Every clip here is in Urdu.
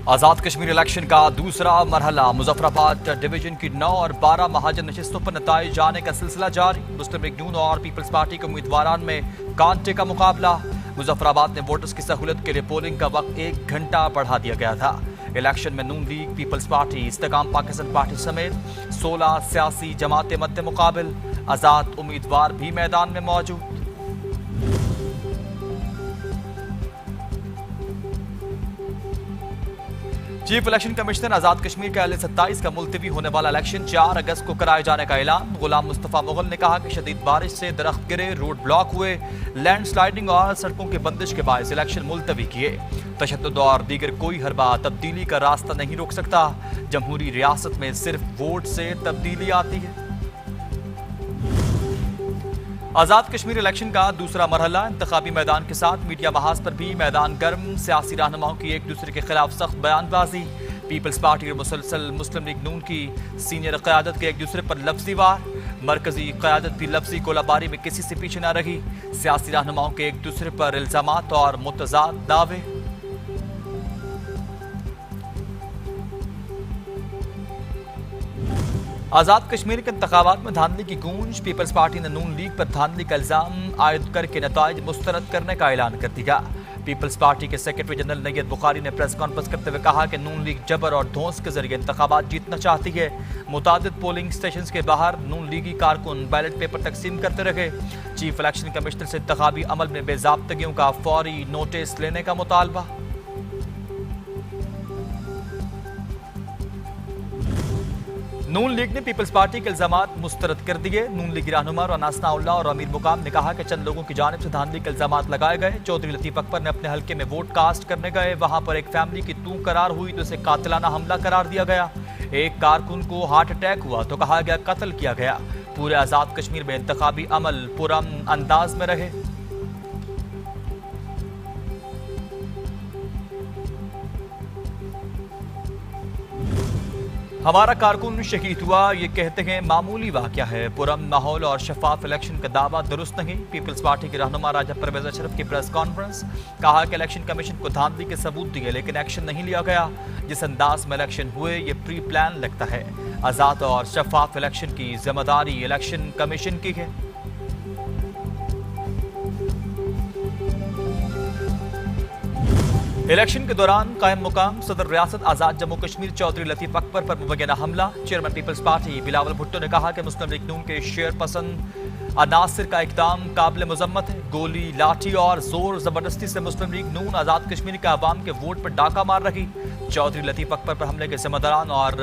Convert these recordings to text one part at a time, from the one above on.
آزاد کشمیر الیکشن کا دوسرا مرحلہ مظفرآباد ڈویژن کی 9 اور 12 مہاجن نشستوں پر نتائج جانے کا سلسلہ جاری۔ مسلم لیگ نون اور پیپلز پارٹی کے امیدواران میں کانٹے کا مقابلہ۔ مظفرآباد میں ووٹرز کی سہولت کے لیے پولنگ کا وقت 1 گھنٹہ بڑھا دیا گیا تھا۔ الیکشن میں نون لیگ، پیپلز پارٹی، استحکام پاکستان پارٹی سمیت 16 سیاسی جماعتیں مد مقابل۔ آزاد امیدوار بھی میدان میں موجود۔ Chief election commissioner Azad Kashmir کا اہل 27 کا ملتوی ہونے والا الیکشن 4 اگست کو کرائے جانے کا اعلان۔ غلام مصطفیٰ مغل نے کہا کہ شدید بارش سے درخت گرے، روڈ بلاک ہوئے، لینڈ سلائیڈنگ اور سڑکوں کی بندش کے باعث الیکشن ملتوی کیے۔ تشدد اور دیگر کوئی حربہ تبدیلی کا راستہ نہیں روک سکتا۔ جمہوری ریاست میں صرف ووٹ سے تبدیلی آتی ہے۔ آزاد کشمیر الیکشن کا دوسرا مرحلہ انتخابی میدان کے ساتھ میڈیا محاذ پر بھی میدان گرم۔ سیاسی رہنماؤں کی ایک دوسرے کے خلاف سخت بیان بازی۔ پیپلز پارٹی اور مسلسل مسلم لیگ نون کی سینئر قیادت کے ایک دوسرے پر لفظی وار۔ مرکزی قیادت بھی لفظی گولہ باری میں کسی سے پیچھے نہ رہی۔ سیاسی رہنماؤں کے ایک دوسرے پر الزامات اور متضاد دعوے۔ آزاد کشمیر کے انتخابات میں دھاندلی کی گونج۔ پیپلز پارٹی نے نون لیگ پر دھاندلی کا الزام عائد کر کے نتائج مسترد کرنے کا اعلان کر دیا۔ پیپلز پارٹی کے سیکرٹری جنرل نیت بخاری نے پریس کانفرنس کرتے ہوئے کہا کہ نون لیگ جبر اور دھونس کے ذریعے انتخابات جیتنا چاہتی ہے۔ متعدد پولنگ اسٹیشنز کے باہر نون لیگی کارکن بیلٹ پیپر تقسیم کرتے رہے۔ چیف الیکشن کمشنر سے انتخابی عمل میں بے ضابطگیوں کا فوری نوٹس لینے کا مطالبہ۔ نون لیگ نے پیپلز پارٹی کے الزامات مسترد کر دیے۔ نون لیگی رہنما رانا ثناء اللہ اور امیر مقام نے کہا کہ چند لوگوں کی جانب سے دھاندلی کے الزامات لگائے گئے۔ چودھری لطیف اکبر نے اپنے حلقے میں ووٹ کاسٹ کرنے گئے، وہاں پر ایک فیملی کی تو قرار ہوئی تو اسے قاتلانہ حملہ قرار دیا گیا۔ ایک کارکن کو ہارٹ اٹیک ہوا تو کہا گیا قتل کیا گیا۔ پورے آزاد کشمیر میں انتخابی عمل پرامن انداز میں رہے۔ ہمارا کارکن شہید ہوا، یہ کہتے ہیں معمولی واقعہ ہے۔ پرامن ماحول اور شفاف الیکشن کا دعویٰ درست نہیں۔ پیپلز پارٹی کے رہنما راجہ پرویز اشرف کی پریس کانفرنس۔ کہا کہ الیکشن کمیشن کو دھاندلی کے ثبوت دیے لیکن ایکشن نہیں لیا گیا۔ جس انداز میں الیکشن ہوئے یہ پری پلان لگتا ہے۔ آزاد اور شفاف الیکشن کی ذمہ داری الیکشن کمیشن کی ہے۔ الیکشن کے دوران قائم مقام صدر ریاست آزاد جموں کشمیر چودھری لطیف اکبر پر مبینہ حملہ۔ چیئرمین پیپلز پارٹی بلاول بھٹو نے کہا کہ مسلم لیگ نون کے شیئر پسند عناصر کا اقدام قابل مذمت ہے۔ گولی، لاٹھی اور زور زبردستی سے مسلم لیگ نون آزاد کشمیر کے عوام کے ووٹ پر ڈاکہ مار رہی۔ چودھری لطیف اکبر پر حملے کے ذمہ داران اور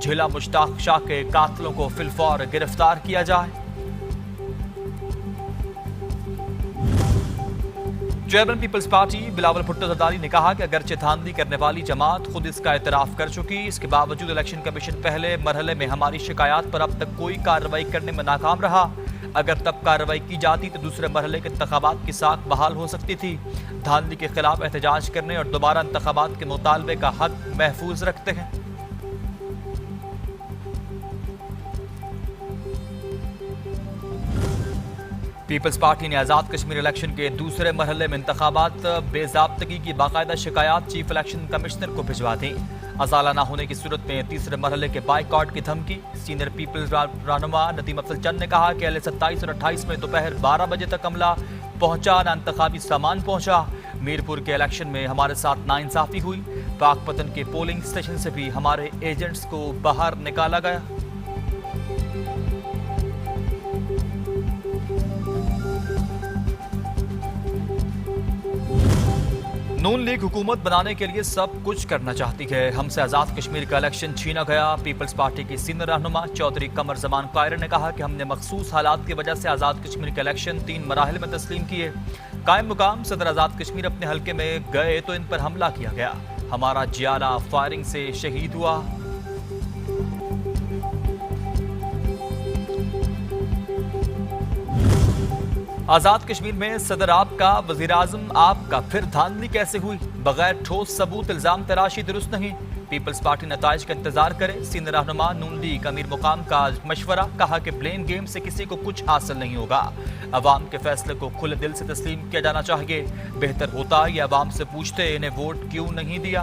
جھیلا مشتاق شاہ کے قاتلوں کو فی الفور گرفتار کیا جائے۔ چیئرمین پیپلز پارٹی بلاول بھٹو زرداری نے کہا کہ اگرچہ دھاندلی کرنے والی جماعت خود اس کا اعتراف کر چکی، اس کے باوجود الیکشن کمیشن پہلے مرحلے میں ہماری شکایات پر اب تک کوئی کارروائی کرنے میں ناکام رہا۔ اگر تب کارروائی کی جاتی تو دوسرے مرحلے کے انتخابات کی ساکھ بحال ہو سکتی تھی۔ دھاندلی کے خلاف احتجاج کرنے اور دوبارہ انتخابات کے مطالبے کا حق محفوظ رکھتے ہیں۔ پیپلز پارٹی نے آزاد کشمیر الیکشن کے دوسرے مرحلے میں انتخابات بے ضابطگی کی باقاعدہ شکایات چیف الیکشن کمشنر کو بھجوا دیں۔ ازالہ نہ ہونے کی صورت میں تیسرے مرحلے کے بائیکاٹ کی دھمکی۔ سینئر پیپلز رہنما ندیم افضل چند نے کہا کہ اہل 27 اور 28 میں دوپہر 12 بجے تک عملہ پہنچا، نہ انتخابی سامان پہنچا۔ میرپور کے الیکشن میں ہمارے ساتھ ناانصافی ہوئی۔ پاک پتن کے پولنگ اسٹیشن سے بھی ہمارے ایجنٹس کو باہر نکالا گیا۔ نون لیگ حکومت بنانے کے لیے سب کچھ کرنا چاہتی ہے۔ ہم سے آزاد کشمیر کا الیکشن چھینا گیا۔ پیپلز پارٹی کی سینئر رہنما چودھری قمر زمان قائر نے کہا کہ ہم نے مخصوص حالات کی وجہ سے آزاد کشمیر کے الیکشن 3 مراحل میں تسلیم کیے۔ قائم مقام صدر آزاد کشمیر اپنے حلقے میں گئے تو ان پر حملہ کیا گیا۔ ہمارا جیالہ فائرنگ سے شہید ہوا۔ آزاد کشمیر میں صدر آپ کا، وزیر اعظم آپ کا، پھر دھاندلی کیسے ہوئی؟ بغیر ٹھوس ثبوت الزام تراشی درست نہیں۔ پیپلز پارٹی نتائج کا انتظار کرے۔ سینئر رہنما نون لیگ امیر مقام کا مشورہ۔ کہا کہ بلیم گیم سے کسی کو کچھ حاصل نہیں ہوگا۔ عوام کے فیصلے کو کھلے دل سے تسلیم کیا جانا چاہیے۔ بہتر ہوتا یہ عوام سے پوچھتے انہیں ووٹ کیوں نہیں دیا۔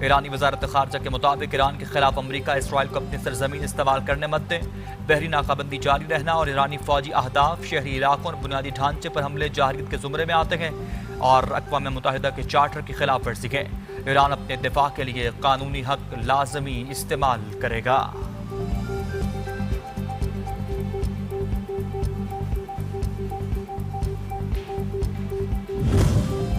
ایرانی وزارت خارجہ کے مطابق ایران کے خلاف امریکہ اسرائیل کو اپنی سرزمین استعمال کرنے مت دیں، بحری ناکہ بندی جاری رہنا اور ایرانی فوجی اہداف، شہری علاقوں اور بنیادی ڈھانچے پر حملے جارحیت کے زمرے میں آتے ہیں اور اقوام متحدہ کے چارٹر کی خلاف ورزی ہے۔ ایران اپنے دفاع کے لیے قانونی حق لازمی استعمال کرے گا۔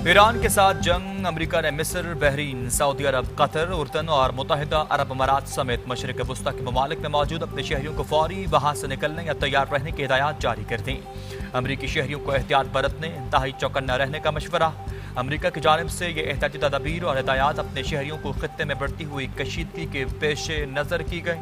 ایران کے ساتھ جنگ، امریکہ نے مصر، بحرین، سعودی عرب، قطر، اردن اور متحدہ عرب امارات سمیت مشرق وسطی کے ممالک میں موجود اپنے شہریوں کو فوری وہاں سے نکلنے یا تیار رہنے کی ہدایات جاری کر دیں۔ امریکی شہریوں کو احتیاط برتنے، انتہائی چوکنا رہنے کا مشورہ۔ امریکہ کی جانب سے یہ احتیاطی تدابیر اور ہدایات اپنے شہریوں کو خطے میں بڑھتی ہوئی کشیدگی کے پیش نظر کی گئی۔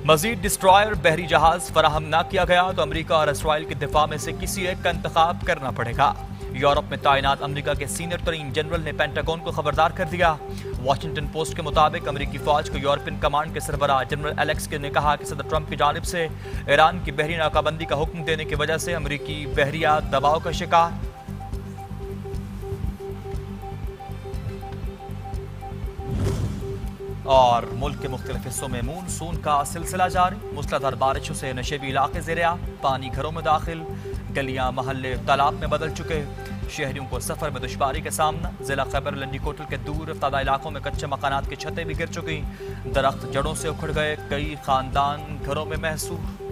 مزید ڈسٹرائر بحری جہاز فراہم نہ کیا گیا تو امریکہ اور اسرائیل کے دفاع میں سے کسی ایک کا انتخاب کرنا پڑے گا۔ یورپ میں تعینات امریکہ کے سینئر ترین جنرل نے پینٹاگون کو خبردار کر دیا۔ واشنگٹن پوسٹ کے مطابق امریکی فوج کو یورپین کمانڈ کے سربراہ جنرل ایلیکس نے کہا کہ صدر ٹرمپ کی جانب سے ایران کی بحری ناکہ بندی کا حکم دینے کی وجہ سے امریکی بحریہ دباؤ کا شکار۔ اور ملک کے مختلف حصوں میں مون سون کا سلسلہ جاری، موسلادھار بارشوں سے نشیبی علاقے زیر آب، پانی گھروں میں داخل، گلیاں محلے تالاب میں بدل چکے، شہریوں کو سفر میں دشواری کا سامنا۔ ضلع خیبر لنڈی کوٹل کے دور افتادہ علاقوں میں کچے مکانات کی چھتیں بھی گر چکی، درخت جڑوں سے اکھڑ گئے، کئی خاندان گھروں میں محصور۔